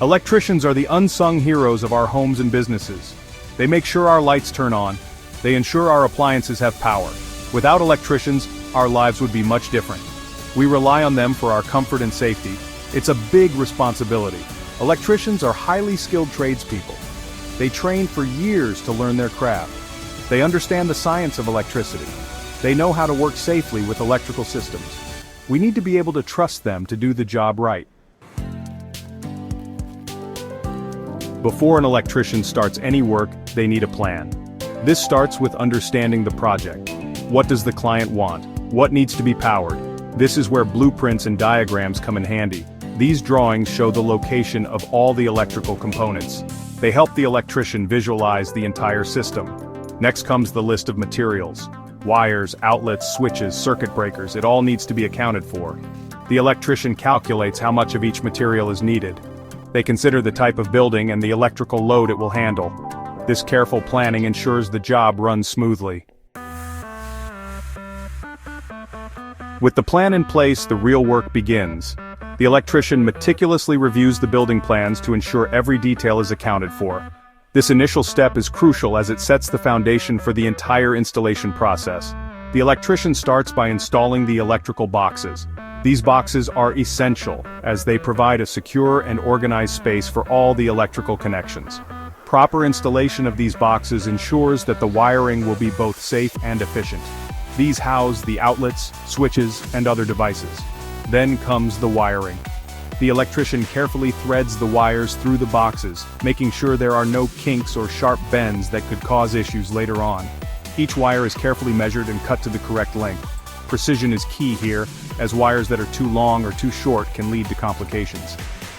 Electricians are the unsung heroes of our homes and businesses. They make sure our lights turn on. They ensure our appliances have power. Without electricians, our lives would be much different. We rely on them for our comfort and safety. It's a big responsibility. Electricians are highly skilled tradespeople. They train for years to learn their craft. They understand the science of electricity. They know how to work safely with electrical systems. We need to be able to trust them to do the job right. Before an electrician starts any work, they need a plan. This starts with understanding the project. What does the client want? What needs to be powered? This is where blueprints and diagrams come in handy. These drawings show the location of all the electrical components. They help the electrician visualize the entire system. Next comes the list of materials. Wires, outlets, switches, circuit breakers, it all needs to be accounted for. The electrician calculates how much of each material is needed. They consider the type of building and the electrical load it will handle. This careful planning ensures the job runs smoothly. With the plan in place, the real work begins. The electrician meticulously reviews the building plans to ensure every detail is accounted for. This initial step is crucial as it sets the foundation for the entire installation process. The electrician starts by installing the electrical boxes. These boxes are essential, as they provide a secure and organized space for all the electrical connections. Proper installation of these boxes ensures that the wiring will be both safe and efficient. These house the outlets, switches, and other devices. Then comes the wiring. The electrician carefully threads the wires through the boxes, making sure there are no kinks or sharp bends that could cause issues later on. Each wire is carefully measured and cut to the correct length. Precision is key here, as wires that are too long or too short can lead to complications.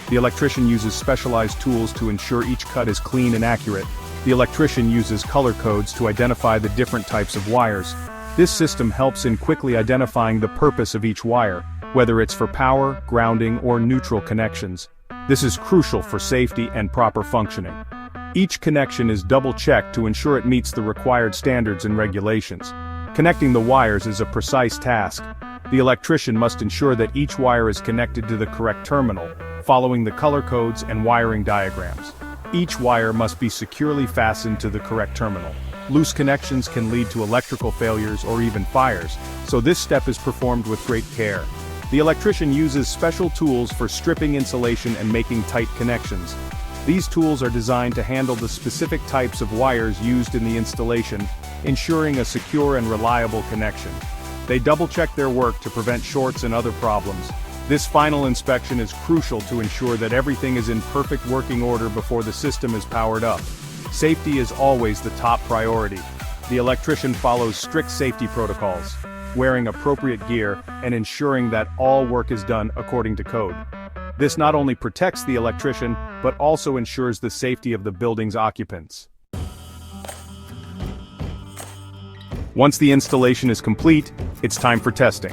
The electrician uses specialized tools to ensure each cut is clean and accurate. The electrician uses color codes to identify the different types of wires. This system helps in quickly identifying the purpose of each wire, whether it's for power, grounding, or neutral connections. This is crucial for safety and proper functioning. Each connection is double-checked to ensure it meets the required standards and regulations. Connecting the wires is a precise task. The electrician must ensure that each wire is connected to the correct terminal, following the color codes and wiring diagrams. Each wire must be securely fastened to the correct terminal. Loose connections can lead to electrical failures or even fires, so this step is performed with great care. The electrician uses special tools for stripping insulation and making tight connections. These tools are designed to handle the specific types of wires used in the installation, ensuring a secure and reliable connection. They double-check their work to prevent shorts and other problems. This final inspection is crucial to ensure that everything is in perfect working order before the system is powered up. Safety is always the top priority. The electrician follows strict safety protocols, wearing appropriate gear and ensuring that all work is done according to code. This not only protects the electrician, but also ensures the safety of the building's occupants. Once the installation is complete, it's time for testing.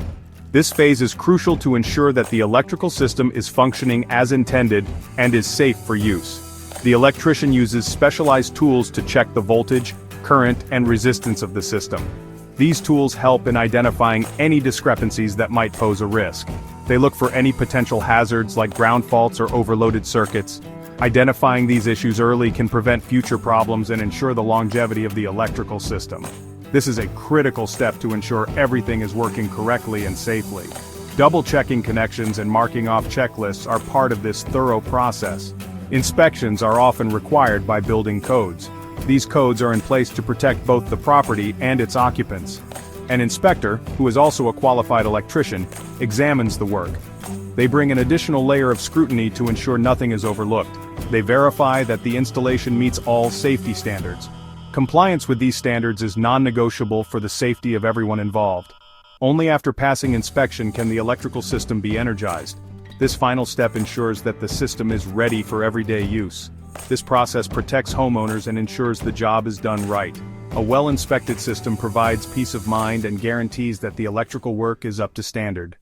This phase is crucial to ensure that the electrical system is functioning as intended and is safe for use. The electrician uses specialized tools to check the voltage, current, and resistance of the system. These tools help in identifying any discrepancies that might pose a risk. They look for any potential hazards like ground faults or overloaded circuits. Identifying these issues early can prevent future problems and ensure the longevity of the electrical system. This is a critical step to ensure everything is working correctly and safely. Double-checking connections and marking off checklists are part of this thorough process. Inspections are often required by building codes. These codes are in place to protect both the property and its occupants. An inspector, who is also a qualified electrician, examines the work. They bring an additional layer of scrutiny to ensure nothing is overlooked. They verify that the installation meets all safety standards. Compliance with these standards is non-negotiable for the safety of everyone involved. Only after passing inspection can the electrical system be energized. This final step ensures that the system is ready for everyday use. This process protects homeowners and ensures the job is done right. A well-inspected system provides peace of mind and guarantees that the electrical work is up to standard.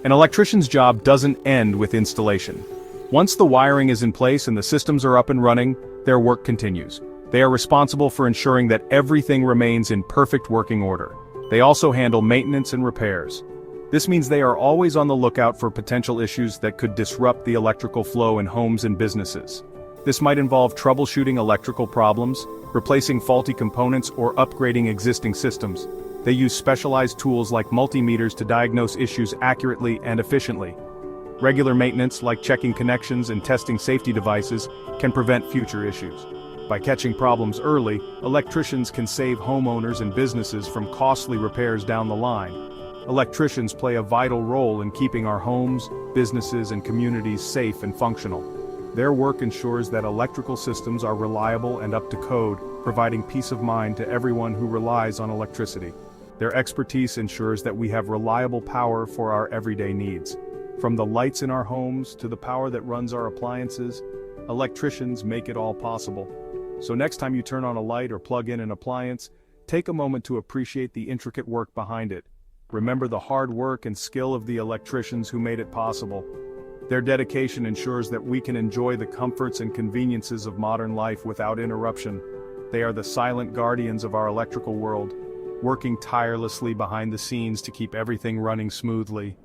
An electrician's job doesn't end with installation. Once the wiring is in place and the systems are up and running, their work continues. They are responsible for ensuring that everything remains in perfect working order. They also handle maintenance and repairs. This means they are always on the lookout for potential issues that could disrupt the electrical flow in homes and businesses. This might involve troubleshooting electrical problems, replacing faulty components, or upgrading existing systems. They use specialized tools like multimeters to diagnose issues accurately and efficiently. Regular maintenance, like checking connections and testing safety devices, can prevent future issues. By catching problems early, electricians can save homeowners and businesses from costly repairs down the line. Electricians play a vital role in keeping our homes, businesses, and communities safe and functional. Their work ensures that electrical systems are reliable and up to code, providing peace of mind to everyone who relies on electricity. Their expertise ensures that we have reliable power for our everyday needs. From the lights in our homes to the power that runs our appliances, electricians make it all possible. So next time you turn on a light or plug in an appliance, take a moment to appreciate the intricate work behind it. Remember the hard work and skill of the electricians who made it possible. Their dedication ensures that we can enjoy the comforts and conveniences of modern life without interruption. They are the silent guardians of our electrical world, working tirelessly behind the scenes to keep everything running smoothly.